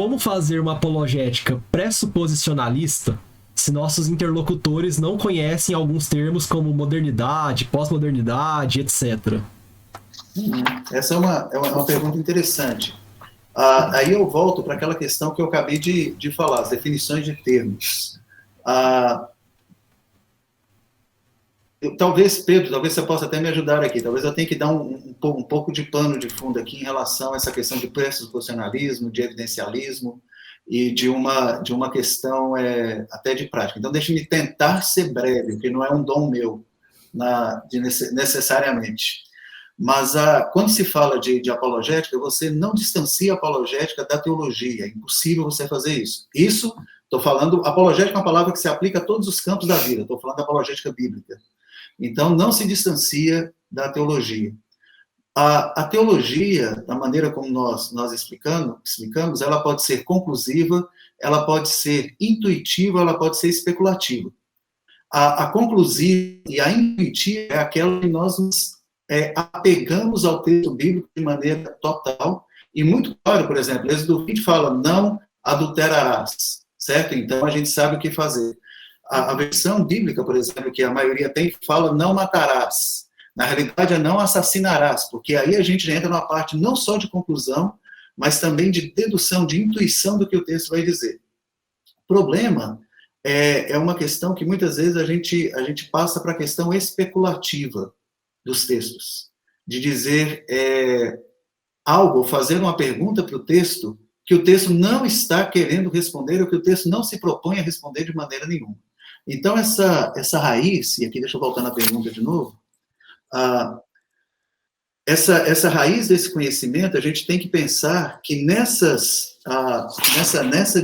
como fazer uma apologética pressuposicionalista se nossos interlocutores não conhecem alguns termos como modernidade, pós-modernidade, etc.? Essa é uma pergunta interessante. Aí eu volto para aquela questão que eu acabei de falar, as definições de termos. Talvez, Pedro, talvez você possa até me ajudar aqui. Talvez eu tenha que dar um pouco de pano de fundo aqui em relação a essa questão de pressuposicionalismo, de evidencialismo e de uma questão até de prática. Então, deixe-me tentar ser breve, porque não é um dom meu necessariamente. Mas quando se fala de apologética, você não distancia a apologética da teologia. É impossível você fazer isso. Isso, estou falando, apologética é uma palavra que se aplica a todos os campos da vida. Estou falando da apologética bíblica. Então, não se distancia da teologia. A teologia, da maneira como nós explicamos, ela pode ser conclusiva, ela pode ser intuitiva, ela pode ser especulativa. A conclusiva e a intuitiva é aquela que nós nos apegamos ao texto bíblico de maneira total, e muito claro, por exemplo, Êxodo 20 fala, não adulterarás, certo? Então, a gente sabe o que fazer. A versão bíblica, por exemplo, que a maioria tem, fala não matarás. Na realidade, é não assassinarás, porque aí a gente entra numa parte não só de conclusão, mas também de dedução, de intuição do que o texto vai dizer. O problema é uma questão que muitas vezes a gente passa para a questão especulativa dos textos, de dizer algo, fazer uma pergunta para o texto que o texto não está querendo responder, ou que o texto não se propõe a responder de maneira nenhuma. Então, essa raiz, e aqui deixa eu voltar na pergunta de novo, essa raiz desse conhecimento, a gente tem que pensar que nessa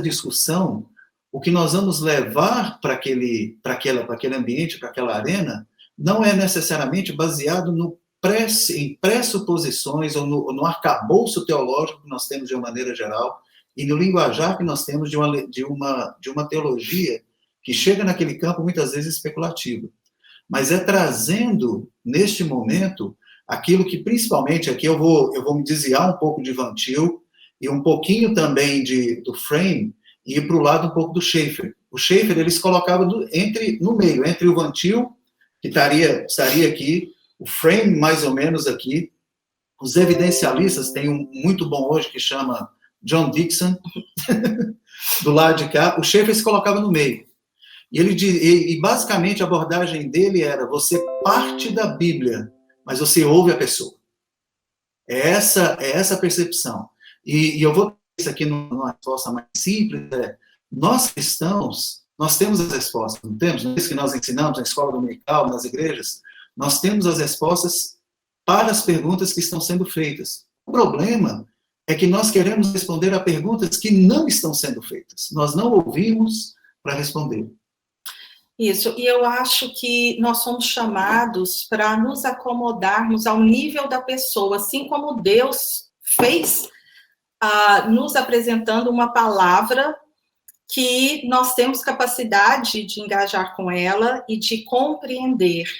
discussão, o que nós vamos levar para aquele ambiente, para aquela arena, não é necessariamente baseado em pressuposições ou no arcabouço teológico que nós temos de uma maneira geral e no linguajar que nós temos de uma teologia que chega naquele campo muitas vezes especulativo. Mas é trazendo, neste momento, aquilo que principalmente, aqui eu vou me desviar um pouco de Van Til e um pouquinho também do Frame e ir para o lado um pouco do Schaeffer. O Schaeffer, eles colocavam no meio, entre o Van Til, que estaria aqui, o Frame mais ou menos aqui, os evidencialistas, tem um muito bom hoje que chama John Dixon, do lado de cá, o Schaeffer se colocava no meio. E basicamente a abordagem dele era, você parte da Bíblia, mas você ouve a pessoa. É essa a percepção. E eu vou isso aqui numa resposta mais simples, nós cristãos, nós temos as respostas, não temos? Não é isso que nós ensinamos na escola dominical, nas igrejas? Nós temos as respostas para as perguntas que estão sendo feitas. O problema é que nós queremos responder a perguntas que não estão sendo feitas. Nós não ouvimos para responder. Isso, e eu acho que nós somos chamados para nos acomodarmos ao nível da pessoa, assim como Deus fez, nos apresentando uma palavra que nós temos capacidade de engajar com ela e de compreender,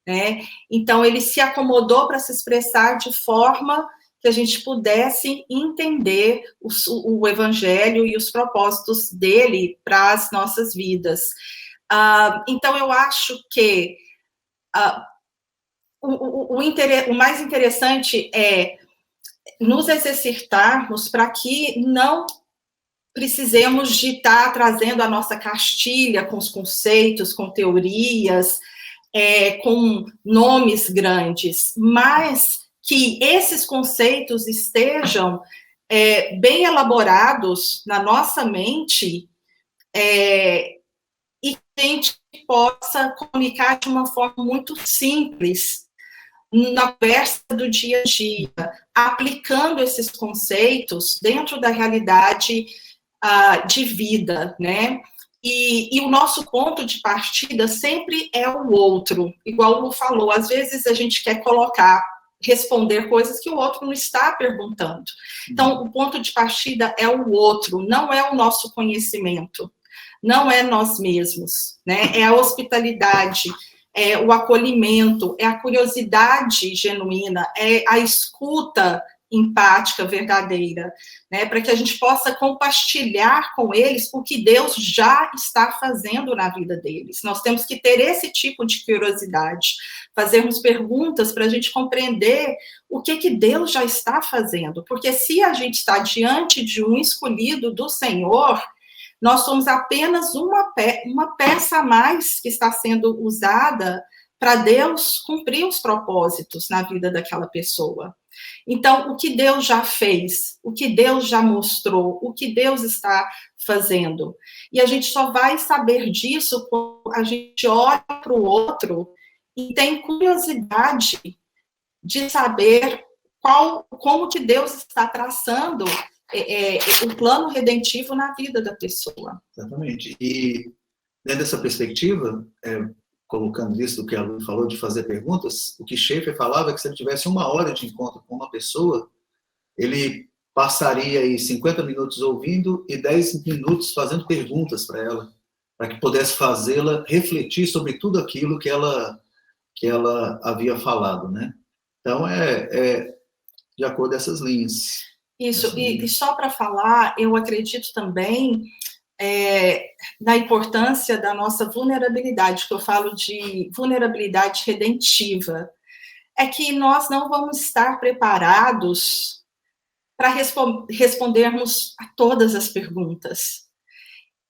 né? Então, ele se acomodou para se expressar de forma que a gente pudesse entender o evangelho e os propósitos dele para as nossas vidas. Então, eu acho que o mais interessante é nos exercitarmos para que não precisemos de estar trazendo a nossa cartilha com os conceitos, com teorias, com nomes grandes, mas que esses conceitos estejam bem elaborados na nossa mente e que a gente possa comunicar de uma forma muito simples na conversa do dia a dia, aplicando esses conceitos dentro da realidade de vida, né? E o nosso ponto de partida sempre é o outro, igual o Lu falou, às vezes a gente quer responder coisas que o outro não está perguntando. Então, o ponto de partida é o outro, não é o nosso conhecimento, não é nós mesmos, né? É a hospitalidade, é o acolhimento, é a curiosidade genuína, é a escuta empática, verdadeira, né? Para que a gente possa compartilhar com eles o que Deus já está fazendo na vida deles. Nós temos que ter esse tipo de curiosidade, fazermos perguntas para a gente compreender o que Deus já está fazendo, porque se a gente está diante de um escolhido do Senhor, nós somos apenas uma peça a mais que está sendo usada para Deus cumprir os propósitos na vida daquela pessoa. Então, o que Deus já fez, o que Deus já mostrou, o que Deus está fazendo. E a gente só vai saber disso quando a gente olha para o outro e tem curiosidade de saber como que Deus está traçando o plano redentivo na vida da pessoa. Exatamente. E dentro dessa perspectiva, colocando isso do que a Lu falou, de fazer perguntas, o que Schaeffer falava é que se ele tivesse 1 hora de encontro com uma pessoa, ele passaria aí 50 minutos ouvindo e 10 minutos fazendo perguntas para ela, para que pudesse fazê-la refletir sobre tudo aquilo que ela havia falado, né? Então, de acordo com essas linhas. Isso, e só para falar, eu acredito também na importância da nossa vulnerabilidade, que eu falo de vulnerabilidade redentiva, é que nós não vamos estar preparados para respondermos a todas as perguntas.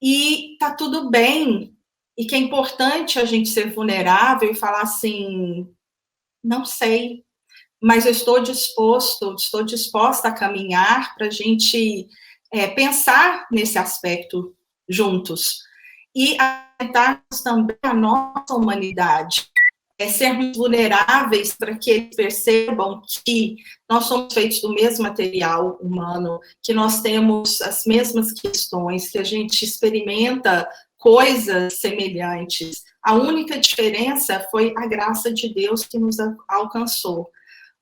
E tá tudo bem, e que é importante a gente ser vulnerável e falar assim, não sei, mas eu estou disposta a caminhar para a gente pensar nesse aspecto juntos e atentarmos também a nossa humanidade, sermos vulneráveis para que eles percebam que nós somos feitos do mesmo material humano, que nós temos as mesmas questões, que a gente experimenta coisas semelhantes. A única diferença foi a graça de Deus que nos alcançou.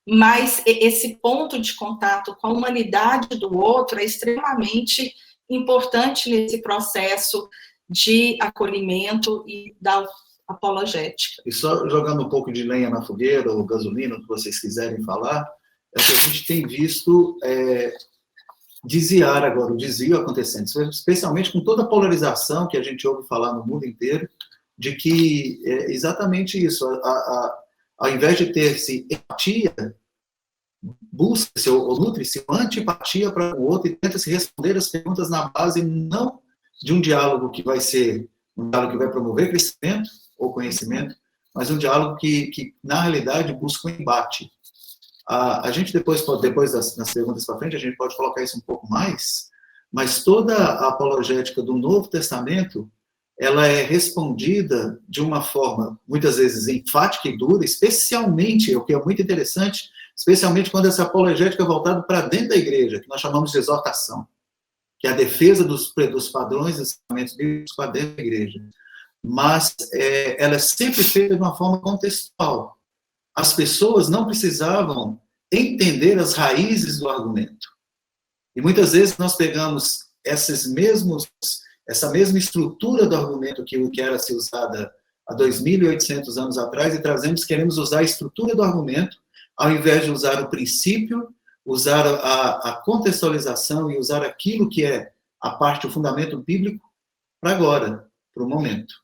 Mas esse ponto de contato com a humanidade do outro é extremamente importante nesse processo de acolhimento e da apologética. E só jogando um pouco de lenha na fogueira, ou gasolina, o que vocês quiserem falar, é que a gente tem visto desviar agora, o desvio acontecendo, especialmente com toda a polarização que a gente ouve falar no mundo inteiro, de que é exatamente isso, ao invés de ter-se empatia, busca-se ou nutre-se antipatia para o outro e tenta-se responder as perguntas na base não de um diálogo que vai ser um diálogo que vai promover crescimento ou conhecimento, mas um diálogo que na realidade, busca um embate. A gente depois nas perguntas para frente, a gente pode colocar isso um pouco mais, mas toda a apologética do Novo Testamento, ela é respondida de uma forma, muitas vezes, enfática e dura, especialmente, o que é muito interessante, especialmente quando essa apologética é voltada para dentro da igreja, que nós chamamos de exortação, que é a defesa dos padrões e ensinamentos bíblicos para dentro da igreja. Mas ela é sempre feita de uma forma contextual. As pessoas não precisavam entender as raízes do argumento. E muitas vezes nós pegamos essa mesma estrutura do argumento que era se usada há 2.800 anos atrás e queremos usar a estrutura do argumento, ao invés de usar o princípio, usar a contextualização e usar aquilo que é a parte, o fundamento bíblico, para agora, para o momento.